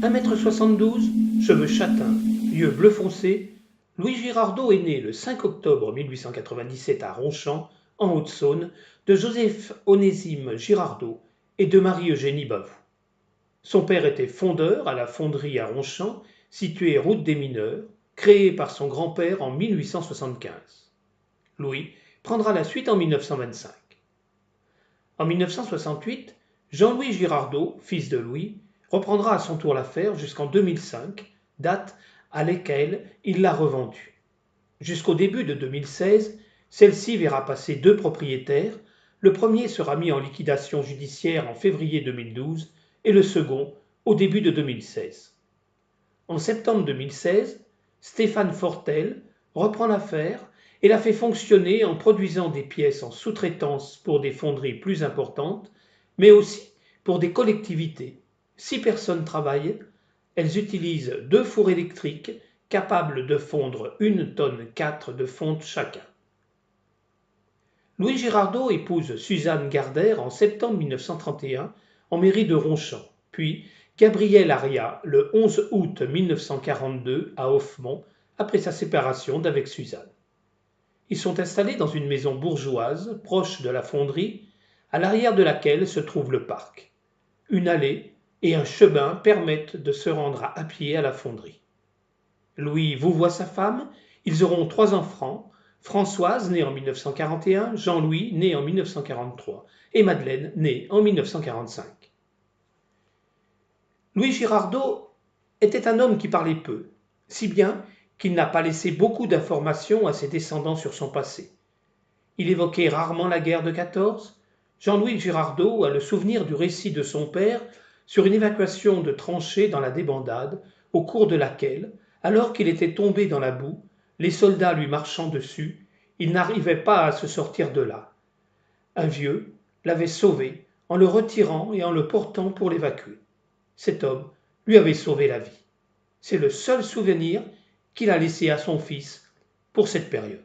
1,72 m, cheveux châtains, yeux bleu foncé, Louis Girardot est né le 5 octobre 1897 à Ronchamp, en Haute-Saône, de Joseph-Onésime Girardot et de Marie-Eugénie Bavoux. Son père était fondeur à la fonderie à Ronchamp, située route des Mineurs, créée par son grand-père en 1875. Louis prendra la suite en 1925. En 1968, Jean-Louis Girardot, fils de Louis, reprendra à son tour l'affaire jusqu'en 2005, date à laquelle il l'a revendue. Jusqu'au début de 2016, celle-ci verra passer deux propriétaires. Le premier sera mis en liquidation judiciaire en février 2012 et le second au début de 2016. En septembre 2016, Stéphane Fortel reprend l'affaire et la fait fonctionner en produisant des pièces en sous-traitance pour des fonderies plus importantes, mais aussi pour des collectivités. 6 personnes travaillent, elles utilisent 2 fours électriques capables de fondre 1,4 tonne de fonte chacun. Louis Girardot épouse Suzanne Gardère en septembre 1931 en mairie de Ronchamp, puis Gabriel Aria le 11 août 1942 à Offemont après sa séparation d'avec Suzanne. Ils sont installés dans une maison bourgeoise proche de la fonderie, à l'arrière de laquelle se trouve le parc. Une allée et un chemin permettent de se rendre à pied à la fonderie. Louis vouvoie sa femme, ils auront 3 enfants, Françoise, née en 1941, Jean-Louis, né en 1943, et Madeleine, née en 1945. Louis Girardot était un homme qui parlait peu, si bien qu'il n'a pas laissé beaucoup d'informations à ses descendants sur son passé. Il évoquait rarement la guerre de 14. Jean-Louis Girardot a le souvenir du récit de son père sur une évacuation de tranchées dans la débandade, au cours de laquelle, alors qu'il était tombé dans la boue, les soldats lui marchant dessus, il n'arrivait pas à se sortir de là. Un vieux l'avait sauvé en le retirant et en le portant pour l'évacuer. Cet homme lui avait sauvé la vie. C'est le seul souvenir qu'il a laissé à son fils pour cette période.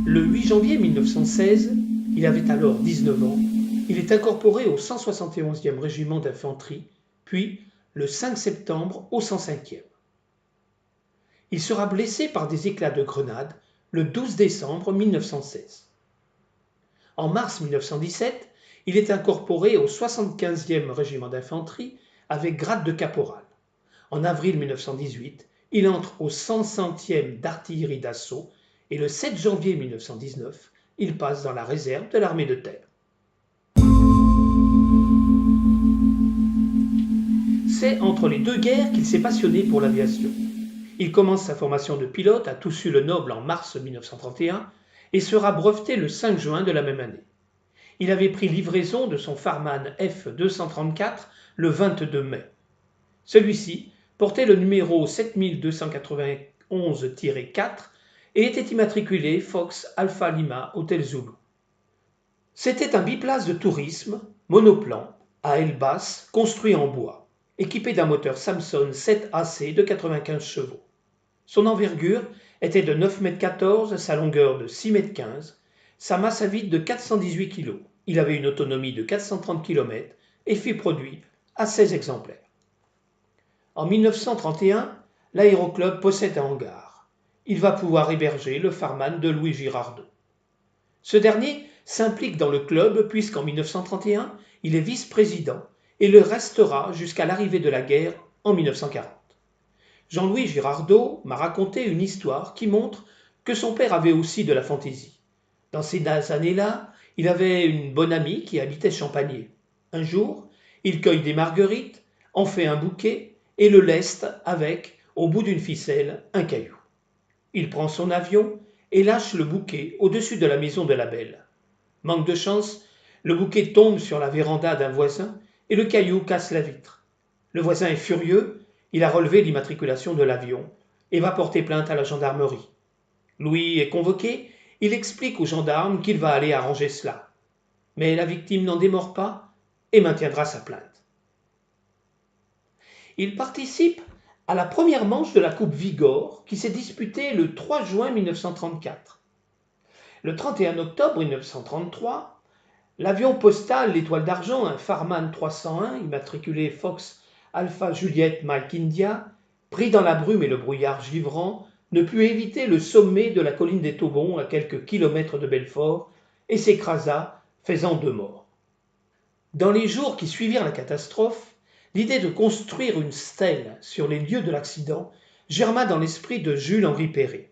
Le 8 janvier 1916, il avait alors 19 ans, il est incorporé au 171e régiment d'infanterie, puis le 5 septembre au 105e. Il sera blessé par des éclats de grenade le 12 décembre 1916. En mars 1917, il est incorporé au 75e régiment d'infanterie avec grade de caporal. En avril 1918, il entre au 100e d'artillerie d'assaut et le 7 janvier 1919, il passe dans la réserve de l'armée de terre. C'est entre les deux guerres qu'il s'est passionné pour l'aviation. Il commence sa formation de pilote à Toussus-le-Noble en mars 1931 et sera breveté le 5 juin de la même année. Il avait pris livraison de son Farman F-234 le 22 mai. Celui-ci portait le numéro 7291-4 et était immatriculé Fox Alpha Lima Hotel Zulu. C'était un biplace de tourisme, monoplan, à aile basse, construit en bois, équipé d'un moteur Samson 7AC de 95 chevaux. Son envergure était de 9,14 m, sa longueur de 6,15 m, sa masse à vide de 418 kg. Il avait une autonomie de 430 km et fut produit à 16 exemplaires. En 1931, l'aéroclub possède un hangar. Il va pouvoir héberger le Farman de Louis Girardot. Ce dernier s'implique dans le club puisqu'en 1931, il est vice-président et le restera jusqu'à l'arrivée de la guerre en 1940. Jean-Louis Girardot m'a raconté une histoire qui montre que son père avait aussi de la fantaisie. Dans ces années-là, il avait une bonne amie qui habitait Champagné. Un jour, il cueille des marguerites, en fait un bouquet et le leste avec, au bout d'une ficelle, un caillou. Il prend son avion et lâche le bouquet au-dessus de la maison de la belle. Manque de chance, le bouquet tombe sur la véranda d'un voisin et le caillou casse la vitre. Le voisin est furieux, il a relevé l'immatriculation de l'avion et va porter plainte à la gendarmerie. Louis est convoqué, il explique aux gendarmes qu'il va aller arranger cela. Mais la victime n'en démord pas et maintiendra sa plainte. Il participe à la première manche de la Coupe Vigor qui s'est disputée le 3 juin 1934. Le 31 octobre 1933, L'avion postal L'Étoile d'Argent, un Farman 301, immatriculé Fox Alpha Juliette Mike India, pris dans la brume et le brouillard givrant, ne put éviter le sommet de la colline des Taubons à quelques kilomètres de Belfort et s'écrasa, faisant 2 morts. Dans les jours qui suivirent la catastrophe, l'idée de construire une stèle sur les lieux de l'accident germa dans l'esprit de Jules-Henri Perret.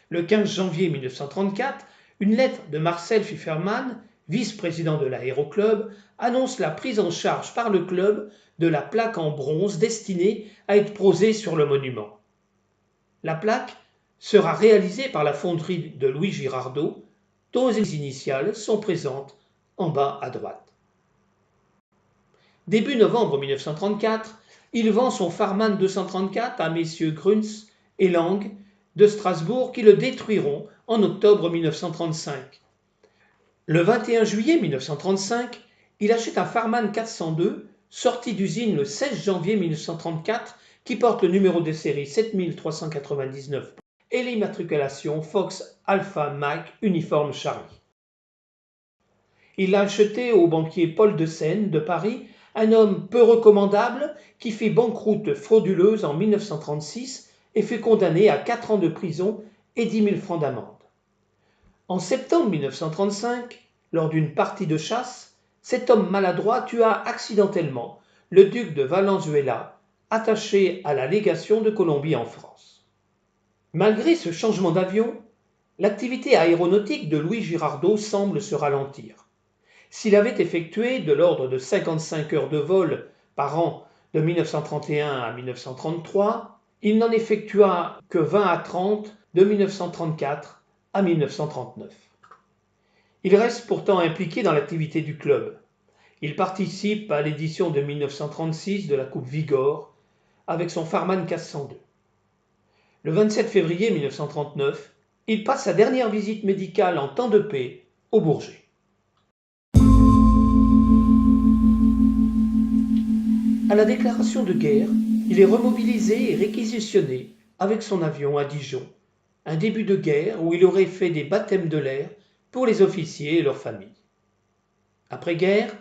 Le 15 janvier 1934, une lettre de Marcel Fifferman, vice-président de l'Aéroclub, annonce la prise en charge par le club de la plaque en bronze destinée à être posée sur le monument. La plaque sera réalisée par la fonderie de Louis Girardot, dont les initiales sont présentes en bas à droite. Début novembre 1934, il vend son Farman 234 à messieurs Grunz et Lang de Strasbourg qui le détruiront en octobre 1935. Le 21 juillet 1935, il achète un Farman 402 sorti d'usine le 16 janvier 1934 qui porte le numéro de série 7399 et l'immatriculation Fox Alpha Mike Uniforme Charlie. Il l'a acheté au banquier Paul de Seine de Paris, un homme peu recommandable qui fit banqueroute frauduleuse en 1936 et fut condamné à 4 ans de prison et 10 000 francs d'amende. En septembre 1935, lors d'une partie de chasse, cet homme maladroit tua accidentellement le duc de Valenzuela, attaché à la légation de Colombie en France. Malgré ce changement d'avion, l'activité aéronautique de Louis Girardot semble se ralentir. S'il avait effectué de l'ordre de 55 heures de vol par an de 1931 à 1933, il n'en effectua que 20 à 30 de 1934 à 1939. Il reste pourtant impliqué dans l'activité du club. Il participe à l'édition de 1936 de la Coupe Vigor avec son Farman 402. Le 27 février 1939, il passe sa dernière visite médicale en temps de paix au Bourget. À la déclaration de guerre, il est remobilisé et réquisitionné avec son avion à Dijon, un début de guerre où il aurait fait des baptêmes de l'air pour les officiers et leurs familles. Après-guerre,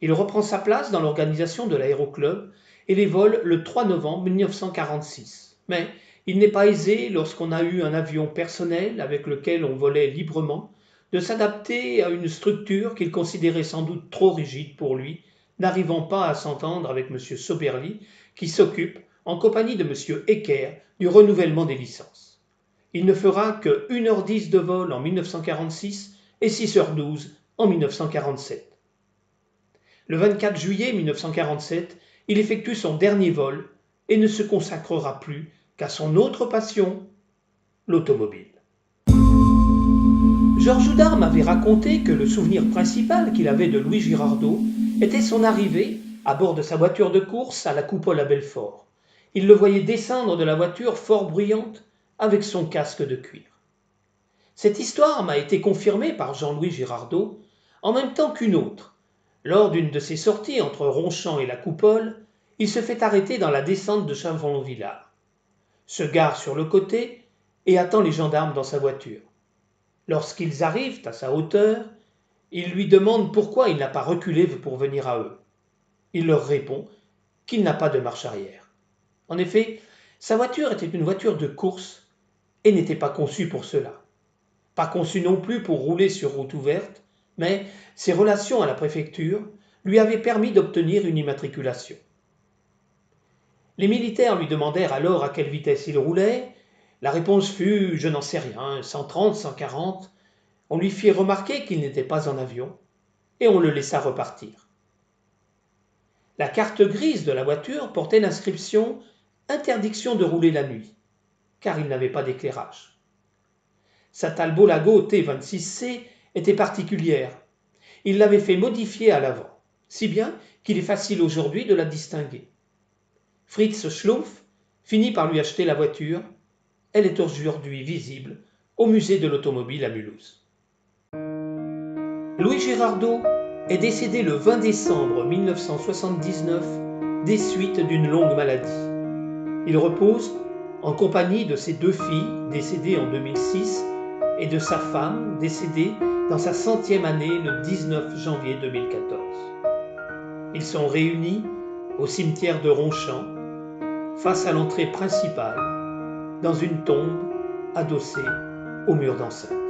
il reprend sa place dans l'organisation de l'Aéroclub et les vole le 3 novembre 1946. Mais il n'est pas aisé, lorsqu'on a eu un avion personnel avec lequel on volait librement, de s'adapter à une structure qu'il considérait sans doute trop rigide pour lui, n'arrivant pas à s'entendre avec M. Soberli, qui s'occupe, en compagnie de M. Ecker, du renouvellement des licences. Il ne fera que 1h10 de vol en 1946 et 6h12 en 1947. Le 24 juillet 1947, il effectue son dernier vol et ne se consacrera plus qu'à son autre passion, l'automobile. Georges Oudarde m'avait raconté que le souvenir principal qu'il avait de Louis Girardot était son arrivée à bord de sa voiture de course à la Coupole à Belfort. Il le voyait descendre de la voiture fort bruyante avec son casque de cuir. Cette histoire m'a été confirmée par Jean-Louis Girardot en même temps qu'une autre. Lors d'une de ses sorties entre Ronchamp et la Coupole, il se fait arrêter dans la descente de Chavon-Villard, se gare sur le côté et attend les gendarmes dans sa voiture. Lorsqu'ils arrivent à sa hauteur, il lui demande pourquoi il n'a pas reculé pour venir à eux. Il leur répond qu'il n'a pas de marche arrière. En effet, sa voiture était une voiture de course et n'était pas conçue pour cela. Pas conçue non plus pour rouler sur route ouverte, mais ses relations à la préfecture lui avaient permis d'obtenir une immatriculation. Les militaires lui demandèrent alors à quelle vitesse il roulait. La réponse fut « je n'en sais rien, 130, 140 ». On lui fit remarquer qu'il n'était pas en avion et on le laissa repartir. La carte grise de la voiture portait l'inscription « Interdiction de rouler la nuit », car il n'avait pas d'éclairage. Sa Talbot Lago T26C était particulière. Il l'avait fait modifier à l'avant, si bien qu'il est facile aujourd'hui de la distinguer. Fritz Schlumpf finit par lui acheter la voiture. Elle est aujourd'hui visible au musée de l'automobile à Mulhouse. Louis Girardot est décédé le 20 décembre 1979 des suites d'une longue maladie. Il repose en compagnie de ses 2 filles décédées en 2006 et de sa femme décédée dans sa 100e année le 19 janvier 2014. Ils sont réunis au cimetière de Ronchamp, face à l'entrée principale, dans une tombe adossée au mur d'enceinte.